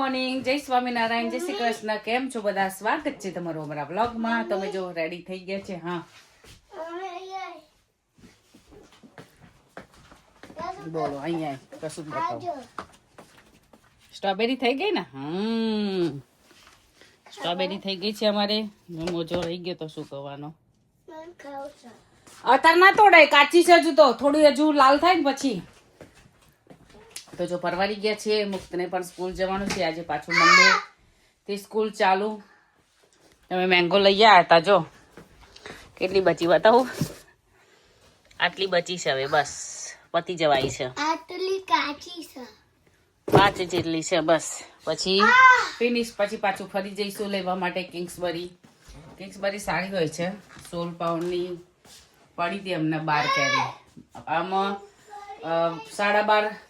Morning, જય સ્વામિનારાયણ, જય શ્રી કૃષ્ણ. કેમ છો બધા? સ્વાગત છે તમારું અમારા બ્લોગમાં. તમે જો રેડી થઈ ગયા છે? હા, બોલો. અહીંયા કશું બતાવો. સ્ટ્રોબેરી થઈ ગઈ ને? સ્ટ્રોબેરી થઈ ગઈ છે અમારે. મોજો રહી ગયો તો શું કરવાનો? અત્યારે ના તોડાય, કાચી છે હજુ. તો થોડી હજુ લાલ થાય ને પછી. તો જો પરવારી ગયા છે. મુક્તને પણ સ્કૂલ જવાનું છે આજે. પાછું મંડે થી સ્કૂલ ચાલુ. તમે મેંગો લઈ આવ્યા હતા. જો કેટલી બચી બતાવું. આટલી બચી છે. હવે બસ પતી જવાય છે. આટલી કાચી છે. 5 જેટલી છે બસ. પછી ફિનિશ. પછી પાછું ફરી જઈશું લેવા માટે કિંગ્સબરી. કિંગ્સબરી સારી હોય છે. 16 પાઉન્ડની પડી હતી અમને 12 કેરી. આમાં 12.5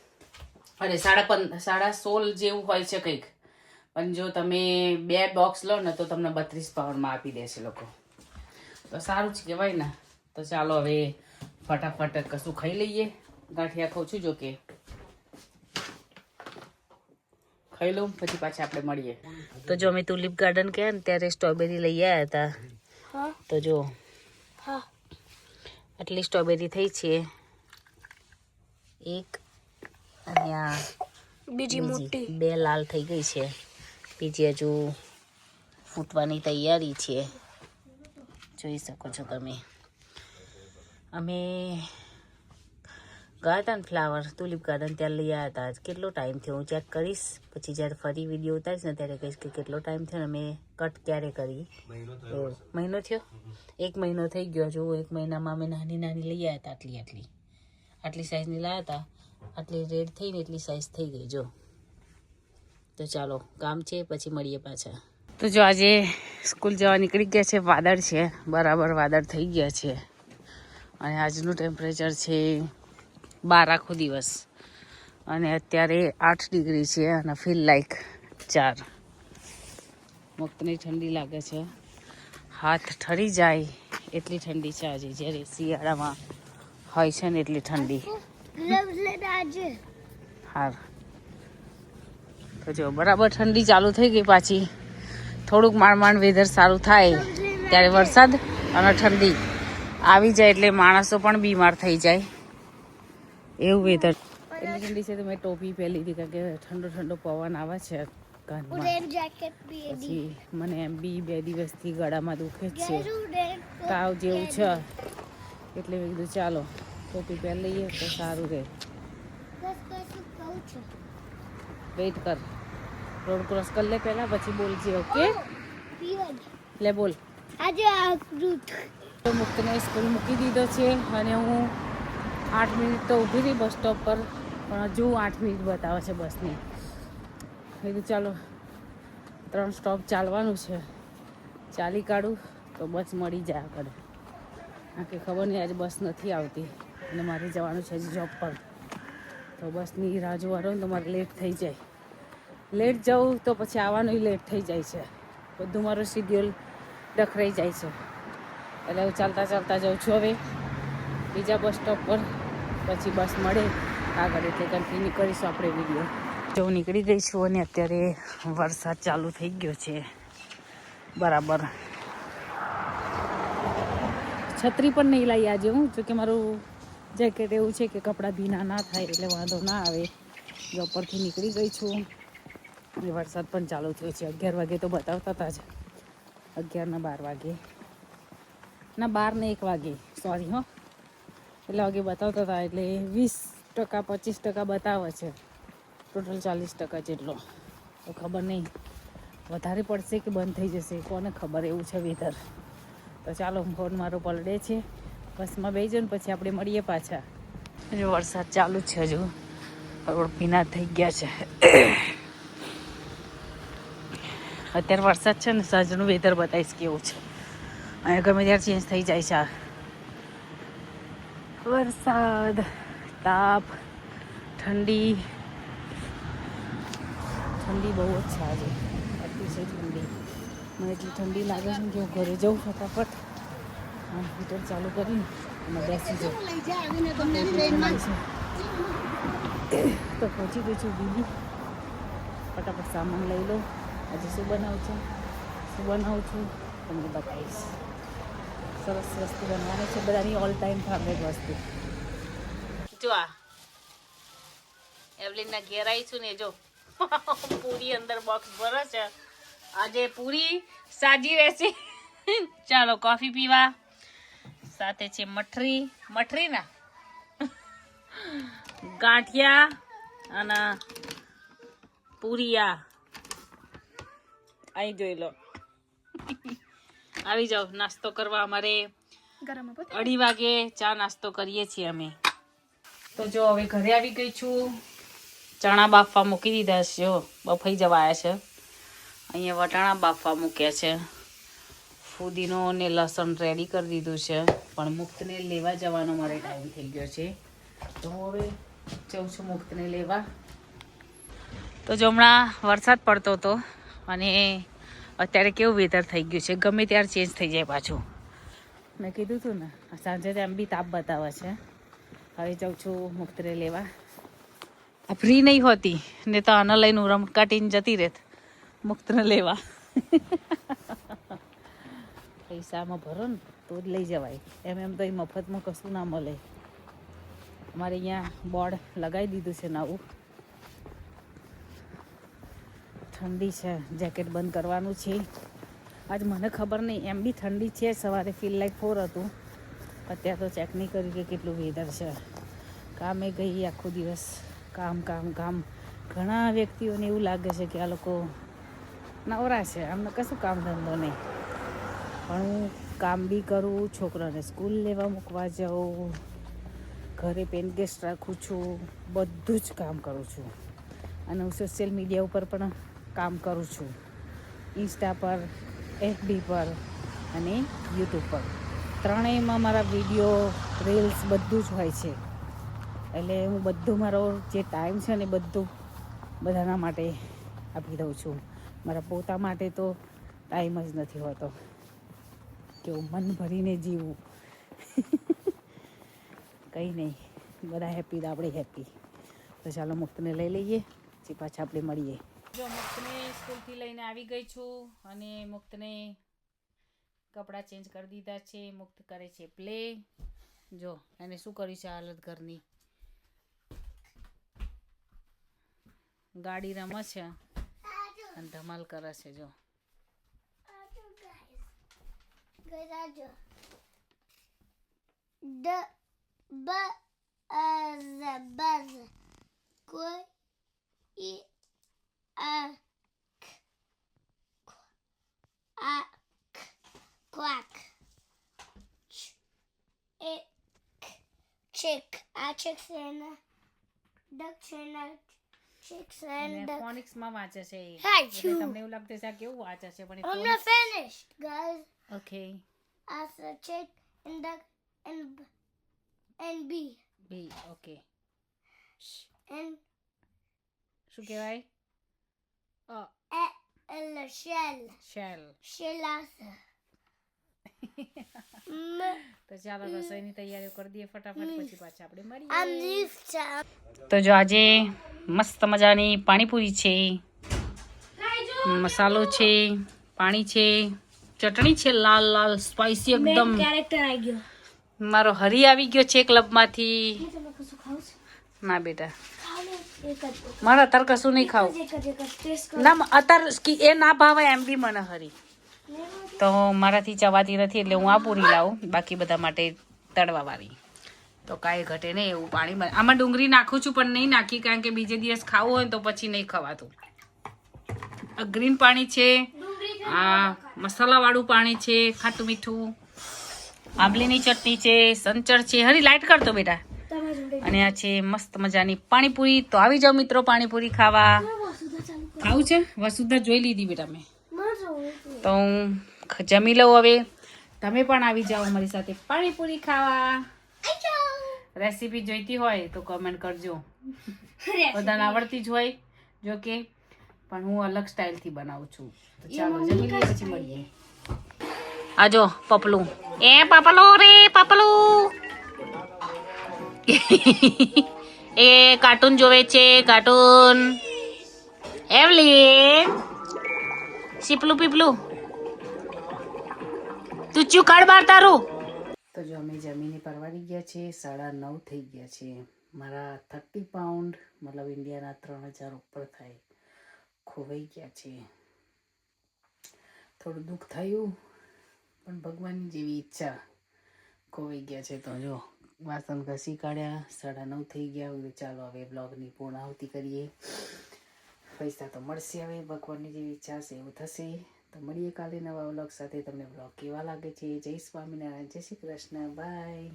અરે 16.5 જેવું હોય છે કંઈક. પણ જો તમે 2 બોક્સ લો ને તો તમને 32 પાઉન્ડમાં આપી દેશે લોકો. તો સારું જ કહેવાય ને. તો ચાલો હવે ફટાફટ કશું ખાઈ લઈએ. ગાંઠિયા ખાઉં છું જો કે ખાઈ લઉં પછી પાછા આપણે મળીએ. તો જો અમે તુલિપ ગાર્ડન ગયા ને ત્યારે સ્ટ્રોબેરી લઈ આવ્યા હતા. તો જો આટલી સ્ટ્રોબેરી થઈ છે. એક અને આ બીજી 2 લાલ થઈ ગઈ છે. બીજી હજુ ફૂટવાની તૈયારી છે. જોઈ શકો છો તમે. અમે ગયા હતા ને ફ્લાવર તુલિપ ગાર્ડન ત્યાં લઈ આવ્યા હતા. કેટલો ટાઈમ થયો હું ચેક કરીશ. પછી જ્યારે ફરી વિડીયો ઉતારીશ ને ત્યારે કહીશ કે કેટલો ટાઈમ થયો ને અમે કટ ક્યારે કરી. મહિનો થયો? 1 મહિનો થઈ ગયો. જો 1 મહિનામાં અમે નાની નાની લઈ આવ્યા હતા. આટલી સાઈઝની લાવ્યા હતા. આટલી રેડ થઈ ને એટલી સાઈઝ થઈ ગઈ. જો તો ચાલો કામ છે પછી મળીએ પાછા. તો જો આજે સ્કૂલ જવા નીકળી ગયા છે. વાદળ છે, બરાબર વાદળ થઈ ગયા છે. અને આજનું ટેમ્પરેચર છે 12 આખો દિવસ. અને અત્યારે 8 ડિગ્રી છે અને ફીલ લાઈક 4. મુક્તને ઠંડી લાગે છે. હાથ ઠરી જાય એટલી ઠંડી છે આજે. જ્યારે શિયાળામાં હોય છે ને એટલી ઠંડી. હા, તો જો બરાબર ઠંડી ચાલુ થઈ ગઈ પાછી. થોડુંક માંડ વેધર સારું થાય ત્યારે વરસાદ અને ઠંડી આવી જાય એટલે માણસો પણ બીમાર થઈ જાય એવું વેધર. એટલી ઠંડી છે તો મેં ટોપી પહેરી હતી કારણ કે ઠંડો ઠંડો પવન આવે છે કાનમાં. પછી મને એમ બી 2 દિવસથી ગળામાં દુખે જ છે, તાવ જેવું છે. એટલે મેં કીધું ચાલો ટોપી પહેરી લઈએ તો સારું રહે. વેઇટ કર, રોડ ક્રોસ કરી લે પહેલા પછી બોલજે. ઓકે લે બોલ. મુક્તને સ્કૂલ મૂકી દીધો છે અને હું 8 મિનિટ તો ઊભી રહી બસ સ્ટોપ પર. પણ હજુ 8 મિનિટ બતાવે છે બસની. કીધું ચાલો 3 સ્ટોપ ચાલવાનું છે. ચાલી કાઢું તો બસ મળી જાય આગળ. કારણ કે ખબર નહીં આજે બસ નથી આવતી અને મારે જવાનું છે જોબ પર. તો બસની રાહ જોવાનો ને તો મારે લેટ થઈ જાય. લેટ જાઉં તો પછી આવવાનું લેટ થઈ જાય છે. બધું મારું શિડ્યુલ ડખરાઈ જાય છે. એટલે હું ચાલતા જાઉં છું હવે બીજા બસ સ્ટોપ પર. પછી બસ મળે આગળ એટલે કન્ટિન્યુ કરીશું આપણે વિડીયો. જો હું નીકળી ગઈ છું અને અત્યારે વરસાદ ચાલુ થઈ ગયો છે બરાબર. છત્રી પણ નહીં લાવી આજે હું, જોકે મારું જેકેટ એવું છે કે કપડાં ભીના ના થાય એટલે વાંધો ના આવે. જોબ પરથી નીકળી ગઈ છું અને વરસાદ પણ ચાલુ થયો છે. 11 વાગે તો બતાવતા હતા જ. 11 ને 12 વાગે ના 12 ને 1 વાગે સોરી હો. એટલા વાગે બતાવતા હતા. એટલે 20% 25% બતાવે છે. ટોટલ 40% જેટલો. તો ખબર નહીં વધારે પડશે કે બંધ થઈ જશે, કોને ખબર. એવું છે વેધર. તો ચાલો ફોન મારો પલડે છે. બસમાં બેસી જાઓ ને પછી આપણે મળીએ પાછા. જો વરસાદ ચાલુ છે હજુ. રોડ ભીના થઈ ગયા છે. અત્યારે વરસાદ છે ને સાંજનું વેધર બતાવીશ કેવું છે. અહીંયા ગમે ત્યારે ચેન્જ થઈ જાય છે. વરસાદ, તાપ, ઠંડી બહુ જ છે આજે. અતિશય ઠંડી. મને એટલી ઠંડી લાગે છે કે હું ઘરે જાઉં ફટાફટ હીટર ચાલુ કરીને અને બેસી જાઉં. તો પહોંચી ગઈ છું દીદી. ફટાફટ સામાન લઈ લો. આજે શું બનાવું છું તમને બતાવીશ. સરસ વસ્તુ બનવાની છે, બધાની ઓલ ટાઈમ ફેવરેટ વસ્તુ. જો આ એવલીનના ઘેર આવી છું ને, જો પૂરી અંદર બોક્સ ભરે છે. આજે પૂરી સાજી રહેશે. ચાલો કોફી પીવા. સાથે છે મઠરી ના ગાંઠિયા અને પૂરિયા. અહીં જોઈ લો. આવી જાઓ નાસ્તો કરવા. અમારે 2:30 વાગે ચા નાસ્તો કરીએ છીએ અમે. તો જો હવે ઘરે આવી ગઈ છું. ચણા બાફવા મૂકી દીધા છે. જો બફાઈ જવા આવ્યા છે. અહીંયા વટાણા બાફવા મૂક્યા છે. ફુદીનો ને લસણ રેડી કરી દીધું છે, પણ મુક્તને લેવા જવાનો મારે ટાઈમ થઈ ગયો છે. તો હું હવે જઉં છું મુક્તને લેવા. તો જો હમણાં વરસાદ પડતો હતો અને અત્યારે કેવું વેધર થઈ ગયું છે, ગમે ત્યારે ચેન્જ થઈ જાય પાછું. મેં કીધું હતું ને સાંજે એમ બી તાપ બતાવે છે. હવે જાઉં છું મુક્તને લેવા. આ ફ્રી નહીં હોતી ને તો આને લઈને ઉરમ કાઢીને જતી રહેત મુક્તને લેવા. પૈસામાં ભરો ને તો જ લઈ જવાય. એમ તો એ મફતમાં કશું ના મળે. અમારે અહીંયા બોર્ડ લગાવી દીધું છે નવું. ઠંડી છે, જેકેટ બંધ કરવાનું છે. આજ મને ખબર નહીં, એમ બી ઠંડી છે. સવારે ફીલ લાઈક 4 હતું. અત્યારે તો ચેક નહીં કર્યું કે કેટલું વેધર છે. કામે ગઈ આખો દિવસ કામ. ઘણા વ્યક્તિઓને એવું લાગે છે કે આ લોકો નવરા છે, આમને કશું કામ ધંધો નહીં. પણ હું કામ બી કરું, છોકરાને સ્કૂલ લેવા મૂકવા જાઉં, ઘરે પેન ગેસ્ટ રાખું છું, બધું જ કામ કરું છું. અને હું સોશિયલ મીડિયા ઉપર પણ કામ કરું છું. ઇન્સ્ટા પર, FB પર અને યુટ્યુબ પર. ત્રણેયમાં મારા વિડીયો, રીલ્સ બધું જ હોય છે. એટલે હું બધું મારો જે ટાઈમ છે ને બધું બધાના માટે આપી દઉં છું. મારા પોતા માટે તો ટાઈમ જ નથી હોતો. કેવું મન ભરીને જીવવું. કંઈ નહીં, બધા હેપી તો આપણે હેપી. તો ચાલો મુક્તને લઈ લઈએ, પછી પાછા આપણે મળીએ. જો મુક્તને સ્કૂલથી લઈને આવી ગઈ છું અને મુક્તને કપડાં ચેન્જ કરી દીધા છે. મુક્ત કરે છે પ્લે. જો એને શું કર્યું છે હાલત ઘરની. ગાડી રમે છે અને ધમાલ કરે છે. જો Quack. Chick. A chick's in a duck's in a chick's and duck. Phonics માં વાંચે છે. Hi, એટલે તમને એવું લાગતું છે આ કેવું વાંચે છે, પણ I'm not finished, guys. Okay. As a chick and duck and bee. B okay. And શું કહેવાય? shell. શેલ. Shell as તો ચાલો રસોઈની તૈયારીઓ કરી દઈએ ફટાફટ, પછી પાછા આપણે મળીએ. I'm used to. તો જો આજે મસ્ત મજાની પાણીપુરી છે, મસાલો છે, પાણી છે, ચટણી છે લાલ લાલ સ્પાઈસી એકદમ. Character આવી ગયો. મારો હરી આવી ગયો છે ક્લબમાંથી. ના બેટા, મારે અત્યારે કશું નહીં ખાવું. ના અત્યારે એ ના ભાવે એમ બી મને હરી. તો મારાથી ચવાતી નથી એટલે હું આ પૂરી લાવું, બાકી બધા માટે તળવાવાળી. તો કાંઈ ઘટે નહીં એવું પાણી. આમાં ડુંગળી નાખું છું પણ નહીં નાખી, કારણ કે બીજે દિવસ ખાવું હોય ને તો પછી નહીં ખવાતું. આ ગ્રીન પાણી છે, આ મસાલાવાળું પાણી છે, ખાટું મીઠું, આંબલીની ચટણી છે, સંચળ છે. હરી લાઈટ કરતો બેટા. અને આ છે મસ્ત મજાની પાણીપુરી. તો આવી જાઓ મિત્રો પાણીપુરી ખાવા. ખાવું છે? વસુધા જોઈ લીધી બેટા મેં. તો હું જમી લઉં હવે. તમે પણ આવી જાઓ અમારી સાથે પાણીપુરી ખાવા. રેસીપી જોઈતી હોય તો કમેન્ટ કરજો. બધાને આવડતી જ હોય જો કે, પણ હું અલગ સ્ટાઇલથી બનાવું છું. તો ચાલો જમી લઈએ પછી મળીએ. આ જો પપલું. એ પપલું રે પપલું. એ કાર્ટૂન જોવે છે કાર્ટૂન. એવલીન શીપલું પીપલું તું ચું કાઢ બાર તારું. તો જો અમે જમીને પરવારી ગયા છે, 9:30 થઈ ગયા છે. મારા 30 પાઉન્ડ મતલબ ઇન્ડિયાના 3000 ઉપર થાય ખોવાઈ ગયા છે. થોડું દુઃખ થયું પણ ભગવાનની જેવી ઈચ્છા ખોવાઈ ગયા છે. તો જો વાસણ ઘસી કાઢ્યા, 9:30 થઈ ગયા. ચાલો હવે બ્લોગની પૂર્ણાહુતિ કરીએ. પૈસા તો મળશે, હવે ભગવાનની જેવી ઈચ્છા હશે એવું થશે. તો મળીએ કાલે નવા વ્લોગ સાથે. તમને વ્લોગ કેવા લાગે છે? જય સ્વામિનારાયણ, જય શ્રી કૃષ્ણ, બાય.